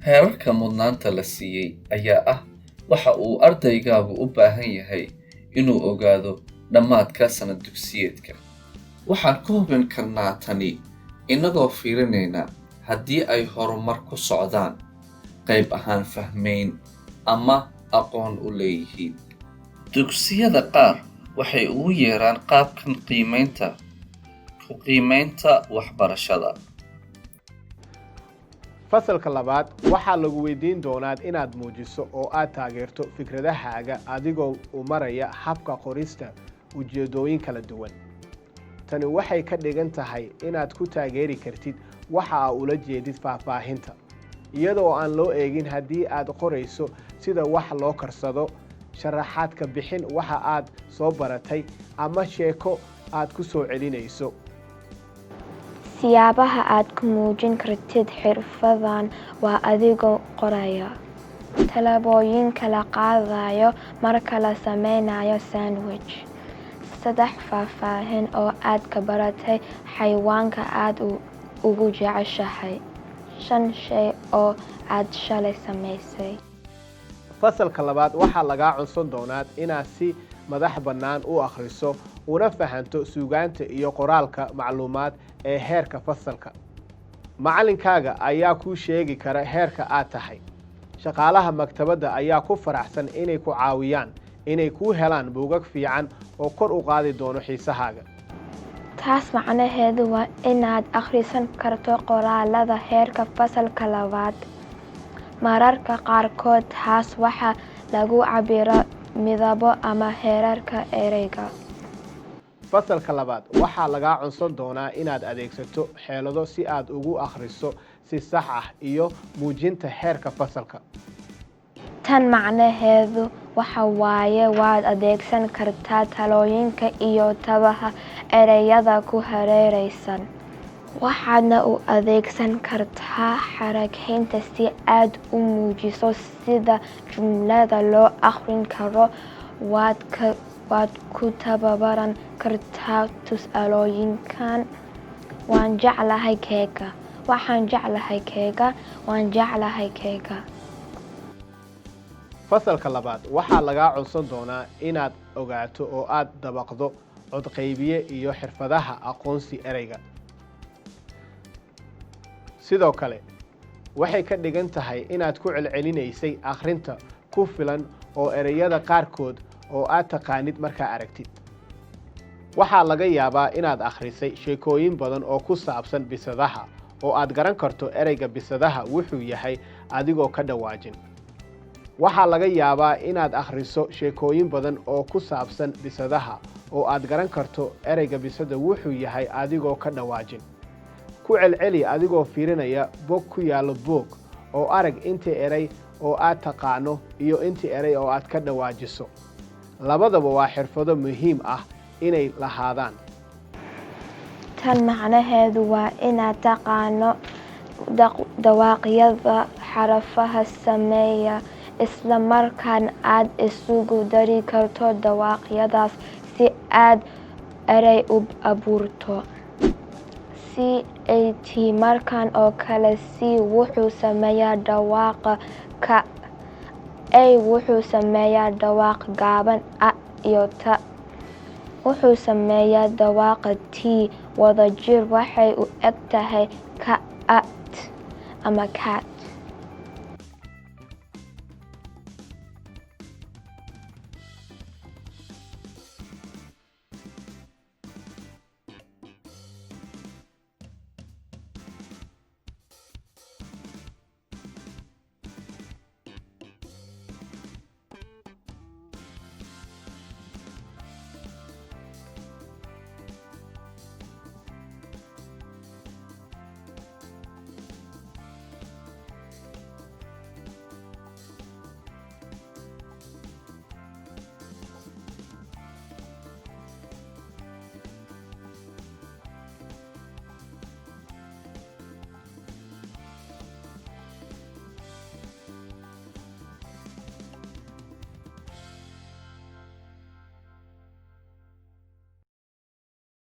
Heerarka mudnaanta la siiyey ayaa ah waxa uu ardaygaagu u baahan yahay inuu ogaado dhammaadka sanad dugsiyeedka. Waxaan ku hubin karnaa tani innagoo fiirinayna haddii ay horumar ku socdaan, qayb ahaan fahmayn, ama aqoon u leeyihiin. Dugsiyada qaar waxay ugu yeeraan qaabkan ku qiimaynta waxbarashada. fasalka labaad waxaa lagu weydiin doonaa inaad muujiso oo aad taageerto fikradahaaga adigoo u maraya habka qorista ujeedooyin kala duwan. tani waxay ka dhigan tahay inaad ku taageeri kartid waxa aad ula jeedid faahfaahinta, iyadoo aan loo eegin haddii aad qorayso sida wax loo karsado, sharaxaad ka bixin waxa aad soo baratay, ama sheeko aad ku soo celinayso. Siyaabaha aad ku muujin kartid xirfadan waa adigoo qoraya tallaabooyinka la qaadayo marka la sameynayo sandwich, 3 faahfaahin oo aad ka baratay xayawaanka aad ugu jeceshahay, 5 shay oo aad shalay samaysay. fasalka labaad waxaa lagaa codsan doonaa inaad si madax bannaan u akhriso una fahanto suugaanta iyo qoraalka macluumaad ee heerka fasalka. macallinkaaga ayaa kuu sheegi kara heerka aad tahay. shaqaalaha maktabadda ayaa ku faraxsan inay ku caawiyaan inay kuu helaan buugag fiican oo kor u qaadi doono xiisahaaga. Taas macnaheedu waa inaad akhrisan karto qoraalada heerka fasalka labaad. Mararka qaarkood taas waxaa lagu cabiraa midabo ama heerarka ereyga. fasalka labaad waxaa lagaa codsan doonaa inaad adeegsato xeelado si aad ugu akhriso si sax ah iyo muujinta heerka fasalka. Tan macnaheedu waxa waaye waad adeegsan kartaa talooyinka iyo tabaha ereyada ku hareeraysan. Waxaadna u adeegsan kartaa xarakaynta si aad u muujiso sida jumlada loo akhrin karo. Waad ku tababaran kartaa tusaalooyinkan: waan jeclahay keega, waxaan jeclahay keega, waan jeclahay keega. fasalka labaad waxaa lagaa codsan doonaa inaad ogaato oo aad dabaqdo codqaybiye iyo xirfadaha aqoonsi ereyga. sidoo kale waxay ka dhigan tahay inaad ku celcelinaysay akhrinta ku filan oo ereyada qaarkood oo aad taqaanid markaa aragtid. waxaa laga yaabaa inaad akhrisay sheekooyin badan oo ku saabsan bisadaha oo aad garan karto ereyga bisadaha wuxuu yahay adigoo ka dhawaajin. waxaa laga yaabaa inaad akhriso sheekooyin badan oo ku saabsan bisadaha oo aad garan karto ereyga bisada wuxuu yahay adigoo ka dhawaajin. ku celceli adigoo fiirinaya bog ku yaalo boog oo arag intii erey oo aad taqaano iyo intii erey oo aad ka dhawaajiso. labadaba waa xirfado muhiim ah inay lahaadaan. Tan macnaheedu waa inaad taqaano dhawaaqyada xarfaha sameeya, isla markaana aad isugu dari karto dhawaaqyadaas si aad erey u abuurto. CAT markan oo kale C wuxuu sameeyaa dhawaaqa ka, A wuxuu sameeyaa dhawaaq gaaban, A iyo ta wuxuu sameeyaa dhawaaqa T. wadajir waxay u eg tahay ka at ama cat.